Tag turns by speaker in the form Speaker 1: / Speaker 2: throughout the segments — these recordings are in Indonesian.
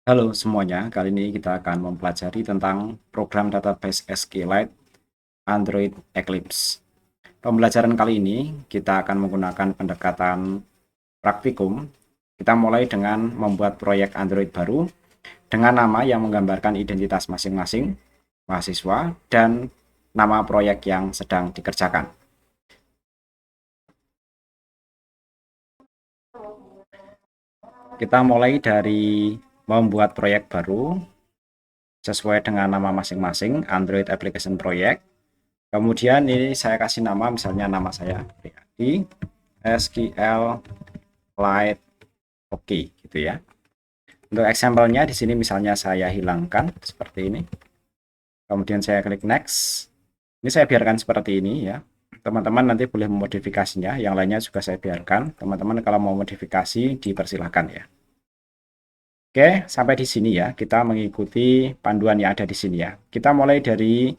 Speaker 1: Halo semuanya, kali ini kita akan mempelajari tentang program database SQLite Android Eclipse. Pembelajaran kali ini kita akan menggunakan pendekatan praktikum. Kita mulai dengan membuat proyek Android baru dengan nama yang menggambarkan identitas masing-masing mahasiswa dan nama proyek yang sedang dikerjakan. Kita mulai dari membuat proyek baru sesuai dengan nama masing-masing, Android Application Project. Kemudian ini saya kasih nama, misalnya nama saya Priyadi, SQL Lite OK gitu ya. Untuk example-nya di sini misalnya saya hilangkan seperti ini. Kemudian saya klik next. Ini saya biarkan seperti ini ya. Teman-teman nanti boleh memodifikasinya, yang lainnya juga saya biarkan. Teman-teman kalau mau modifikasi dipersilahkan ya. Oke, sampai di sini ya. Kita mengikuti panduan yang ada di sini ya. Kita mulai dari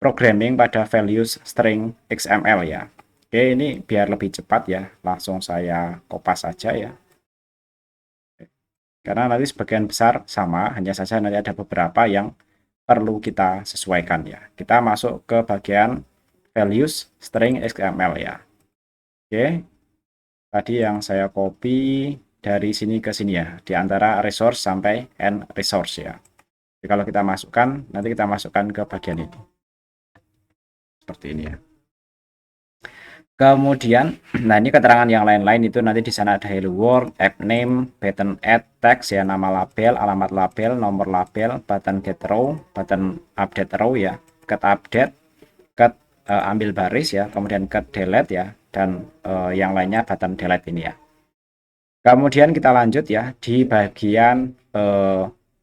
Speaker 1: programming pada values string XML ya. Oke, ini biar lebih cepat ya. Langsung saya kopas saja ya. Karena nanti sebagian besar sama, hanya saja nanti ada beberapa yang perlu kita sesuaikan ya. Kita masuk ke bagian values string XML ya. Oke, tadi yang saya copy dari sini ke sini ya, di antara resource sampai end resource ya. Jadi kalau kita masukkan, nanti kita masukkan ke bagian ini. Seperti ini ya. Kemudian, nah ini keterangan yang lain-lain itu nanti di sana ada hello world, app name, button add, text ya, nama label, alamat label, nomor label, button get row, button update row ya, cut update, cut ambil baris ya, kemudian cut delete ya, dan yang lainnya button delete ini ya. Kemudian kita lanjut ya di bagian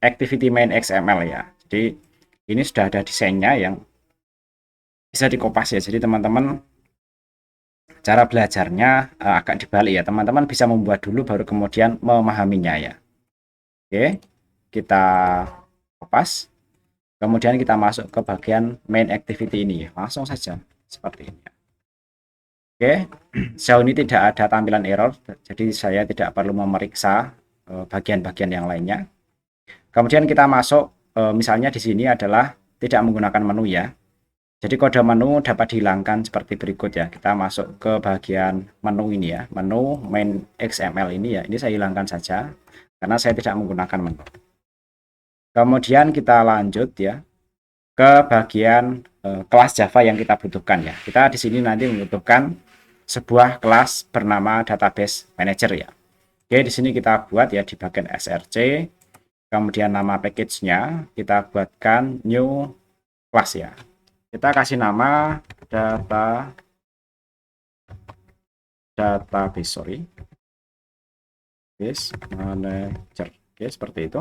Speaker 1: activity main XML ya. Jadi ini sudah ada desainnya yang bisa dikopas ya. Jadi teman-teman cara belajarnya agak dibalik ya. Teman-teman bisa membuat dulu baru kemudian memahaminya ya. Oke, kita kopas. Kemudian kita masuk ke bagian main activity ini. Langsung saja seperti ini. Oke, sejauh ini tidak ada tampilan error. Jadi saya tidak perlu memeriksa bagian-bagian yang lainnya. Kemudian kita masuk, misalnya di sini adalah tidak menggunakan menu ya. Jadi kode menu dapat dihilangkan seperti berikut ya. Kita masuk ke bagian menu ini ya. Menu main XML ini ya. Ini saya hilangkan saja karena saya tidak menggunakan menu. Kemudian kita lanjut ya ke bagian kelas Java yang kita butuhkan ya. Kita di sini nanti membutuhkan sebuah kelas bernama database manager ya. Oke, di sini kita buat ya di bagian src. Kemudian nama package-nya kita buatkan new class ya. Kita kasih nama database manager. Oke, seperti itu.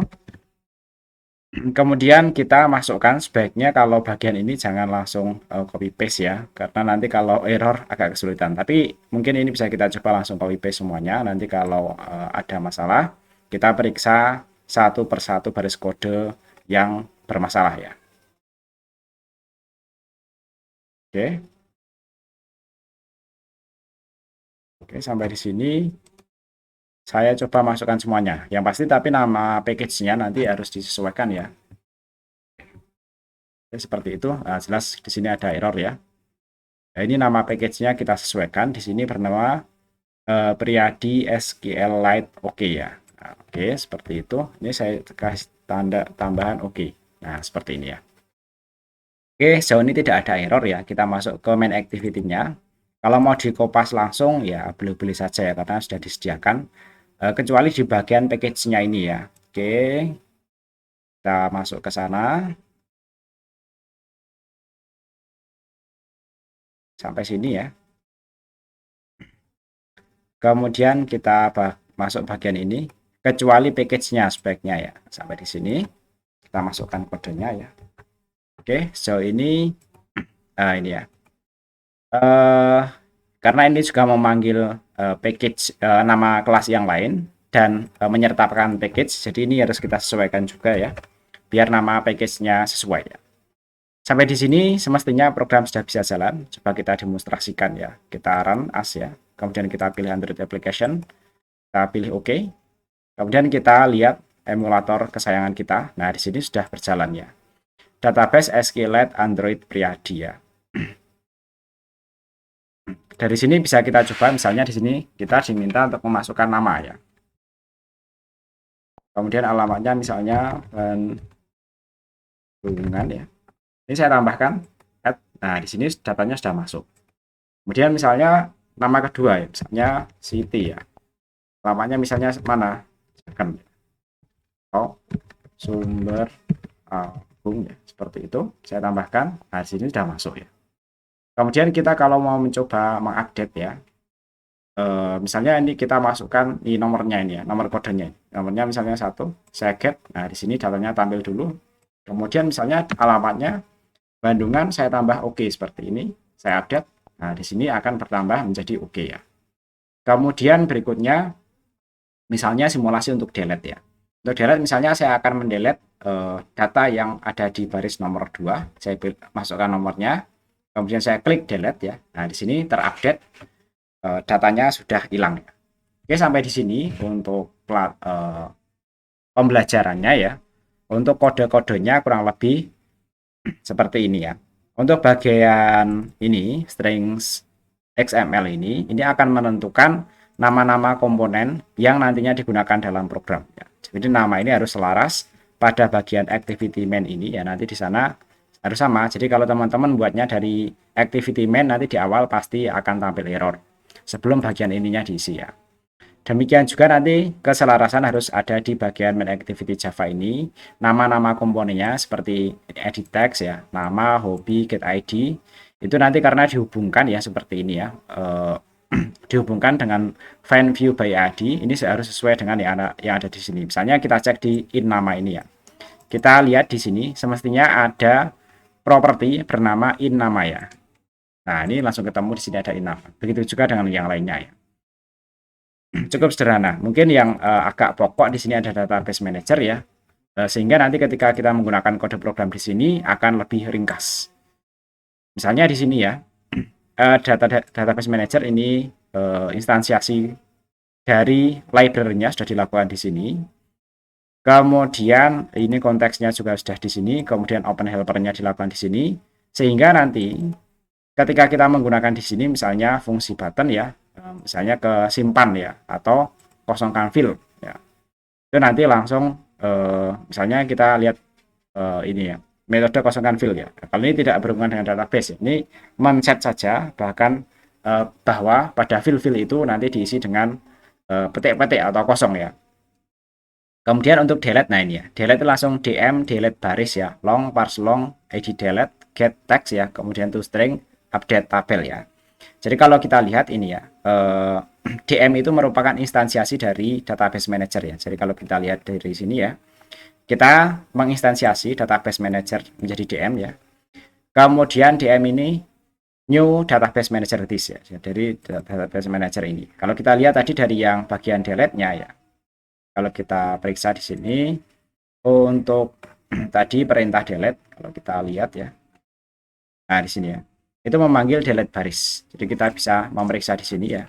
Speaker 1: Kemudian kita masukkan, sebaiknya kalau bagian ini jangan langsung copy paste ya, karena nanti kalau error agak kesulitan. Tapi mungkin ini bisa kita coba langsung copy paste semuanya. Nanti kalau ada masalah, kita periksa satu persatu baris kode yang bermasalah ya. Oke. Oke, sampai di sini saya coba masukkan semuanya. Yang pasti tapi nama package-nya nanti harus disesuaikan ya. Oke, seperti itu. Nah, jelas di sini ada error ya. Nah, ini nama package-nya kita sesuaikan. Di sini bernama Priyadi SQLite OK ya. Nah, oke, seperti itu. Ini saya kasih tanda tambahan OK. Nah, seperti ini ya. Oke, sejauh ini tidak ada error ya. Kita masuk ke main activity-nya. Kalau mau dikopas langsung ya boleh-boleh saja ya karena sudah disediakan. Kecuali di bagian package-nya ini ya. Oke, kita masuk ke sana. Sampai sini ya. Kemudian kita masuk bagian ini. Kecuali package-nya sebaiknya ya. Sampai di sini. Kita masukkan kodenya ya. Oke, sejauh ini ini ya. Karena ini juga memanggil package nama kelas yang lain dan menyertakan package, jadi ini harus kita sesuaikan juga ya, biar nama package-nya sesuai ya. Sampai di sini semestinya program sudah bisa jalan. Coba kita demonstrasikan ya. Kita run as ya. Kemudian kita pilih Android application, kita pilih OK. Kemudian kita lihat emulator kesayangan kita. Nah, di sini sudah berjalan ya. Database SQLite Android Priadi ya. Dari sini bisa kita coba, misalnya di sini kita diminta untuk memasukkan nama ya. Kemudian alamatnya misalnya Bandungan ya. Ini saya tambahkan. Nah, di sini datanya sudah masuk. Kemudian misalnya nama kedua ya, misalnya Siti ya. Alamatnya misalnya mana? Oh, Sumber Agung ya, seperti itu. Saya tambahkan. Nah, di sini sudah masuk ya. Kemudian kita kalau mau mencoba mengupdate ya, misalnya ini kita masukkan di nomornya ini ya, nomor kodenya. Nomornya misalnya 1, saya get. Nah, di sini datanya tampil dulu. Kemudian misalnya alamatnya Bandungan, saya tambah oke seperti ini. Saya update. Nah, di sini akan bertambah menjadi oke ya. Kemudian berikutnya misalnya simulasi untuk delete ya. Untuk delete misalnya saya akan mendelete data yang ada di baris nomor 2. Saya masukkan nomornya. Kemudian saya klik delete ya. Nah, di sini terupdate, datanya sudah hilang ya. Oke, sampai di sini untuk pembelajarannya ya. Untuk kode-kodenya kurang lebih seperti ini ya. Untuk bagian ini strings XML ini akan menentukan nama-nama komponen yang nantinya digunakan dalam program ya. Jadi nama ini harus selaras pada bagian activity main ini ya, nanti di sana harus sama. Jadi kalau teman-teman buatnya dari activity main, nanti di awal pasti akan tampil error sebelum bagian ininya diisi ya. Demikian juga nanti keselarasan harus ada di bagian main activity Java ini. Nama-nama komponennya seperti edit text ya, nama, hobi, get ID. Itu nanti karena dihubungkan ya seperti ini ya. Dihubungkan dengan find view by ID. Ini harus sesuai dengan yang ada di sini. Misalnya kita cek di in nama ini ya. Kita lihat di sini semestinya ada properti bernama in nama ya. Nah, ini langsung ketemu di sini ada in nama. Begitu juga dengan yang lainnya ya. Cukup sederhana. Mungkin yang agak pokok di sini ada database manager ya. Sehingga nanti ketika kita menggunakan kode program di sini akan lebih ringkas. Misalnya di sini ya, database manager ini instansiasi dari library-nya sudah dilakukan di sini. Kemudian ini konteksnya juga sudah di sini, kemudian open helper-nya dilakukan di sini, sehingga nanti ketika kita menggunakan di sini misalnya fungsi button ya, misalnya ke simpan ya, atau kosongkan field ya, itu nanti langsung misalnya kita lihat ini ya, metode kosongkan field ya. Kalau ini tidak berhubungan dengan database ya, ini men-set saja bahkan bahwa pada field-field itu nanti diisi dengan petik-petik atau kosong ya. Kemudian untuk delete, nah ini ya, delete langsung dm, delete baris ya, long, parse long, id delete, get text ya, kemudian to string, update tabel ya. Jadi kalau kita lihat ini ya, dm itu merupakan instansiasi dari database manager ya. Jadi kalau kita lihat dari sini ya, kita menginstansiasi database manager menjadi dm ya. Kemudian dm ini new database manager this ya, dari database manager ini. Kalau kita lihat tadi dari yang bagian delete-nya ya, kalau kita periksa di sini untuk tadi perintah delete, kalau kita lihat ya, nah di sini ya, itu memanggil delete baris. Jadi kita bisa memeriksa di sini ya,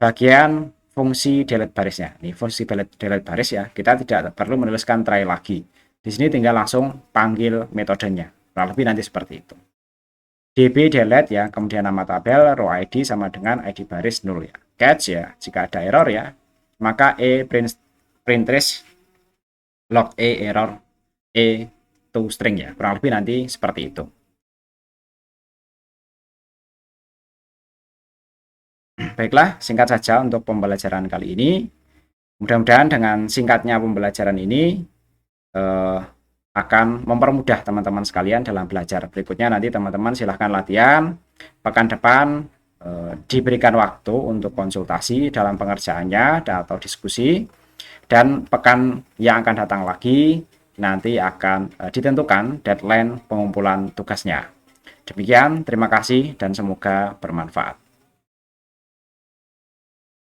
Speaker 1: bagian fungsi delete barisnya. Ini fungsi delete baris ya, kita tidak perlu menuliskan try lagi. Di sini tinggal langsung panggil metodenya. Kurang lebih nanti seperti itu. db delete ya, kemudian nama tabel, row id sama dengan id baris 0 ya. Catch ya, jika ada error ya, maka print trace log error to string ya. Kurang lebih nanti seperti itu. Baiklah, singkat saja untuk pembelajaran kali ini. Mudah-mudahan dengan singkatnya pembelajaran ini akan mempermudah teman-teman sekalian dalam belajar. Berikutnya nanti teman-teman silahkan latihan. Pekan depan diberikan waktu untuk konsultasi dalam pengerjaannya atau diskusi. Dan pekan yang akan datang lagi nanti akan ditentukan deadline pengumpulan tugasnya. Demikian, terima kasih dan semoga bermanfaat.